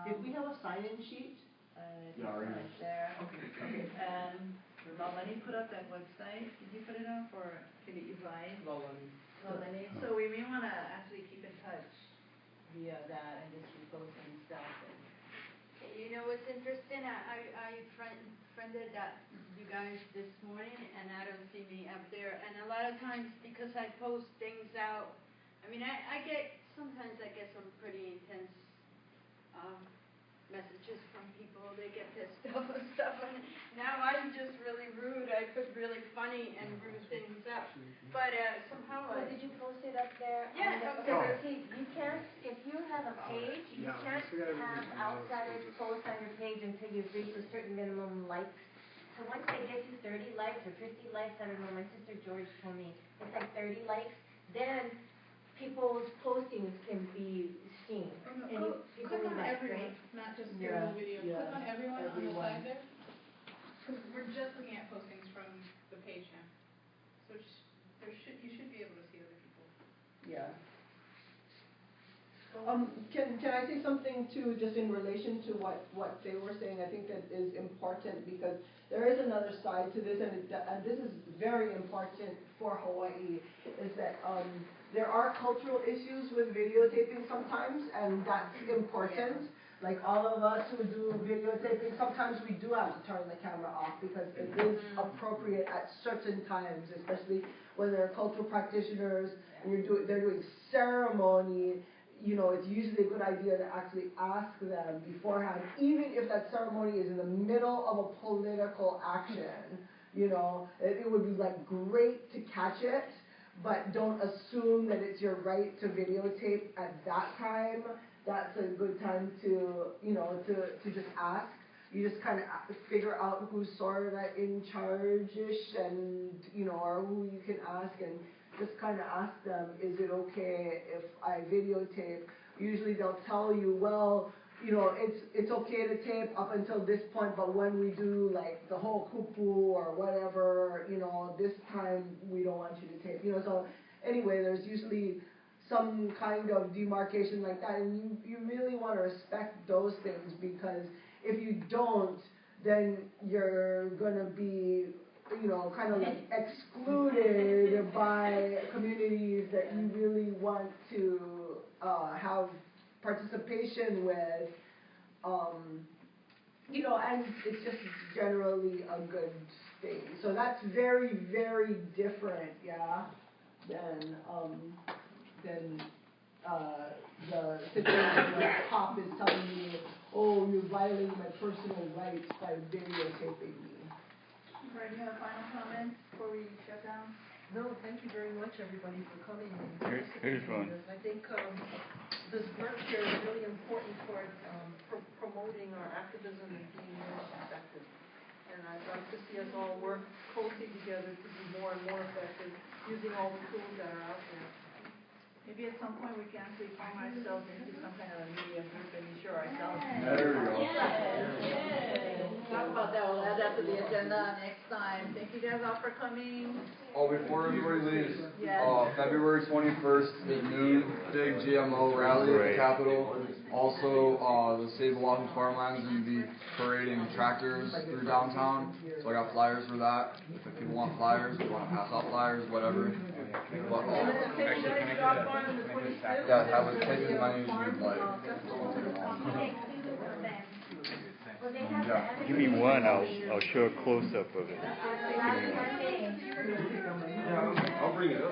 Did we have a sign-in sheet? Yeah, right there. Okay. And Melanie put up that website. Did you put it up, or can you buy? Melanie. So we may want to actually keep in touch via that and just repost and stuff. You know what's interesting? I friended you guys this morning, and I don't see me up there. And a lot of times, because I post things out, I mean, sometimes I get some pretty intense messages from people. They get pissed off and stuff. And now I'm just really rude. I put really funny and rude things up. But somehow did you post it up there? Yeah. Okay. See, you can't, if you have a page, you can't have outsiders post on your page until you've reached a certain minimum likes. So once they get you 30 likes or 50 likes, I don't know, my sister George told me, it's like 30 likes, then people's postings can be seen. Click on everyone, not just your video. Yeah. Click on everyone on the side there. Because we're just looking at postings from the page now. So you should be able to see other people. Yeah. Can I say something too, just in relation to what they were saying? I think that is important because there is another side to this, and this is very important for Hawaii, is that there are cultural issues with videotaping sometimes, and that's important. Like all of us who do videotaping, sometimes we do have to turn the camera off because it is appropriate at certain times, especially when there are cultural practitioners and they're doing ceremony. You know, it's usually a good idea to actually ask them beforehand, even if that ceremony is in the middle of a political action. You know, it would be like great to catch it, but don't assume that it's your right to videotape at that time. That's a good time to, you know, to just ask. You just kind of figure out who's sort of in charge-ish and, you know, or who you can ask and just kind of ask them, is it okay if I videotape? Usually they'll tell you, well, you know, it's okay to tape up until this point, but when we do like the whole kupu or whatever, you know, this time we don't want you to tape. You know, so anyway, there's usually some kind of demarcation like that, and you really want to respect those things, because if you don't, then you're going to be, you know, kind of like excluded by communities that you really want to have participation with, you know, and it's just generally a good thing. So that's very, very different, yeah, than the situation where a cop is telling me, oh, you're violating my personal rights by videotaping me. Brad, you have final comments before we shut down? No, thank you very much, everybody, for coming. Here's one. I think this work here is really important toward promoting our activism and being more effective. And I'd like to see us all work closely together to be more and more effective using all the tools that are out there. Maybe at some point we can actually form ourselves into some kind of a media group and be sure ourselves. There we go. Talk about that. We'll add that to the agenda next time. Thank you guys all for coming. Oh, before everybody leaves, Yes. February 21st at noon, big GMO rally at the Capitol. Also, the Save Oahu Farmlands will be parading tractors through downtown. So I got flyers for that. If people want flyers, if you want to pass out flyers, whatever. But, yeah, have as take as many as you'd like. Yeah. Give me one, I'll show a close-up of it. Give me one. I'll bring it up.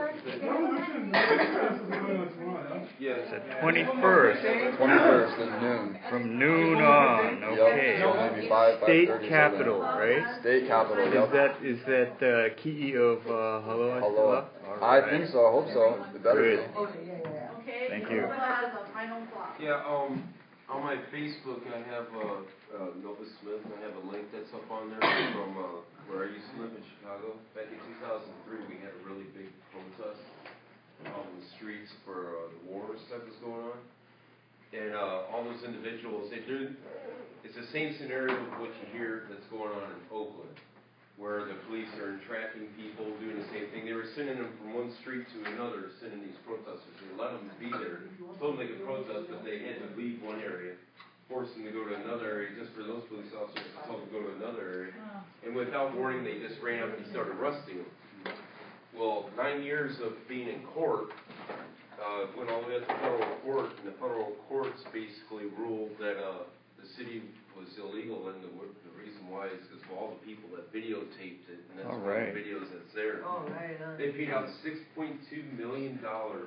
It's the 21st. 21st at noon. From noon on, okay. Yep. Maybe 5:30. State Capitol, right? State Capitol, yep. Is that the key of Haloa? Hello. I think so. I hope so. It better be. Okay. Thank you. Yeah, on my Facebook I have Nova Smith. I have a link that's up on there from where I used to live in Chicago. Back in 2003 we had a really big protest out in the streets for the wars that was going on. And all those individuals, it's the same scenario of what you hear that's going on in Oakland, where the police are tracking people, doing the same thing. They were sending them from one street to another, sending these protesters. They let them be there, told them they could protest, but they had to leave one area. forced them to go to another area just for those police officers to tell them to go to another area. Oh. And without warning, they just ran up and started arresting them. Well, 9 years of being in court, went all the way up to federal court, and the federal courts basically ruled that the city was illegal, and the reason why is because of all the people that videotaped it, and that's All one right. of the videos that's there. Oh, right, They paid out $6.2 million